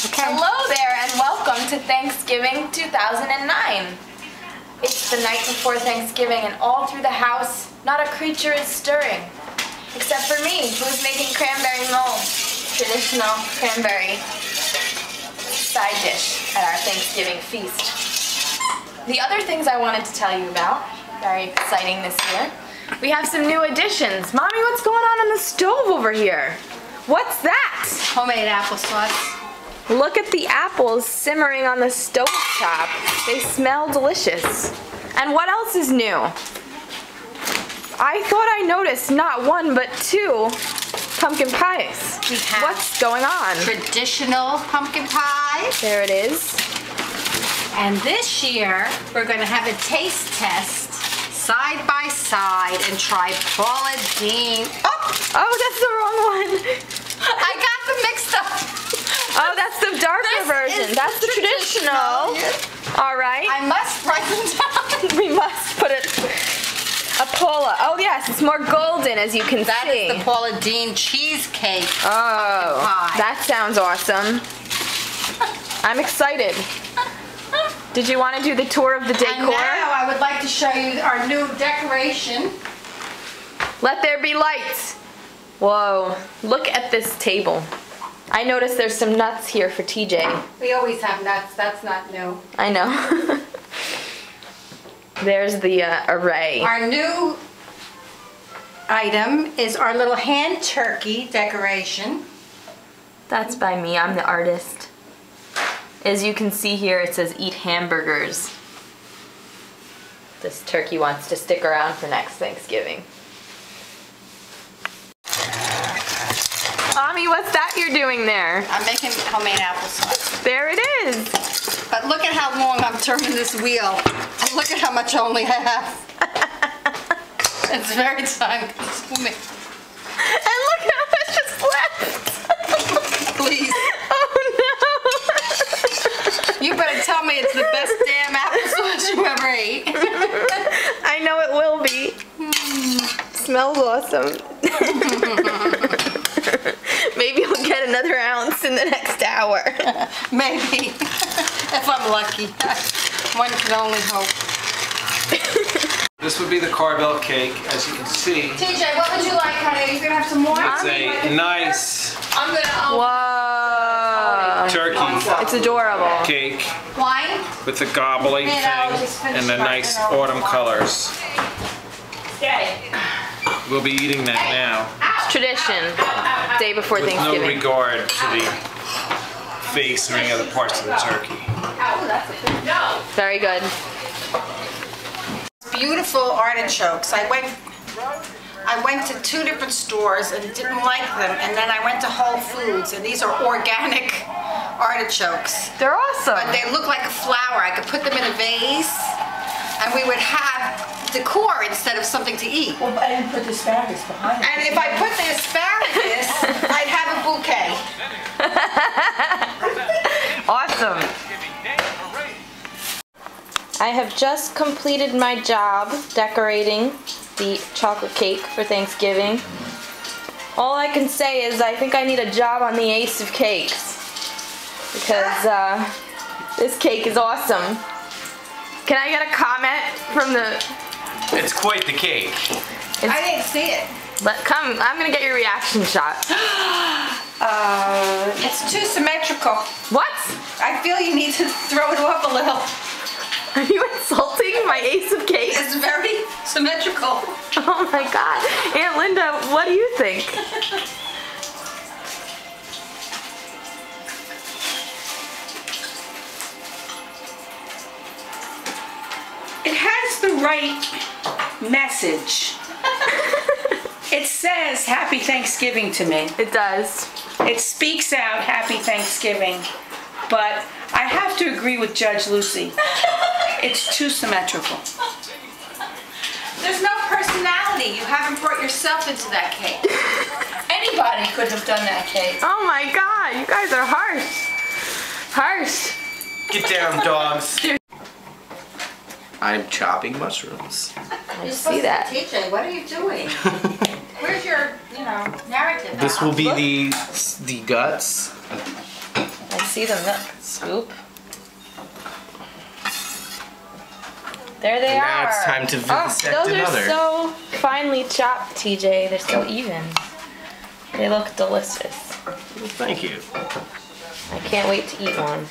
Okay. Hello there and welcome to Thanksgiving 2009. It's the night before Thanksgiving and all through the house, not a creature is stirring. Except for me, who's making cranberry mold, traditional cranberry side dish at our Thanksgiving feast. The other things I wanted to tell you about, very exciting this year, we have some new additions. Mommy, what's going on the stove over here? What's that? Homemade applesauce. Look at the apples simmering on the stove top. They smell delicious. And what else is new? I thought I noticed not one but two pumpkin pies. We have What's going on? traditional pumpkin pie. There it is. And this year, we're going to have a taste test side by side and try Paula Deen. Oh, that's the wrong one. I got them mixed up. Oh, that's the darker version. That's the traditional. All right. I must write them down. We must put it. A Paula. Oh yes, it's more golden as you can That see. is the Paula Deen cheesecake. Oh, pie. that sounds awesome. I'm excited. Did you want to do the tour of the decor? And now I would like to show you our new decoration. Let there be lights. Whoa, look at this table. I noticed there's some nuts here for TJ. We always have nuts. That's not new. I know. There's the array. Our new item is our little hand turkey decoration. That's by me. I'm the artist. As you can see here, it says eat hamburgers. This turkey wants to stick around for next Thanksgiving. Mommy, what's that you're doing there? I'm making homemade applesauce. There it is. But look at how long I'm turning this wheel. And look at how much I only have. It's very time consuming. And look how much is left. Please. Oh no. You better tell me it's the best damn applesauce you ever ate. I know it will be. Smells awesome. Maybe we'll get another ounce in the next hour. Maybe. If I'm lucky. One can only hope. This would be the Carvel cake, as you can see. TJ, what would you like, honey? You gonna have some more? It's a nice I'm gonna. Whoa. turkey It's adorable. cake Wine? with the gobbly thing and the nice autumn colors. We'll be eating that now. It's tradition. Day before With no Thanksgiving. regard to the face or any other parts of the turkey. Very good. Beautiful artichokes. I went to 2 different stores and didn't like them, and then I went to Whole Foods, and these are organic artichokes. They're awesome. But they look like a flower. I could put them in a vase, and we would have decor instead of something to eat. Well, I didn't put the asparagus behind it. And if I put the asparagus, I'd have a bouquet. Awesome. I have just completed my job decorating the chocolate cake for Thanksgiving. All I can say is I think I need a job on the Ace of Cakes because this cake is awesome. Can I get a comment from the... It's quite the cake. I didn't see it. Come, I'm gonna get your reaction shot. It's too symmetrical. What? I feel you need to throw it off a little. Are you insulting my Ace of Cakes? It's very symmetrical. Oh my god. Aunt Linda, what do you think? It has the right message. It says Happy Thanksgiving to me. It does. It speaks out Happy Thanksgiving. But I have to agree with Judge Lucy. It's too symmetrical. There's no personality. You haven't brought yourself into that cake. Anybody could have done that cake. Oh my god, you guys are harsh. Harsh. Get down, dogs. I'm chopping mushrooms. I see that. TJ, what are you doing? Where's your, narrative? This will be the guts. I see them. Scoop. There they And are. now it's time to vivisect those another. are so finely chopped, TJ. They're so even. They look delicious. Well, thank you. I can't wait to eat one.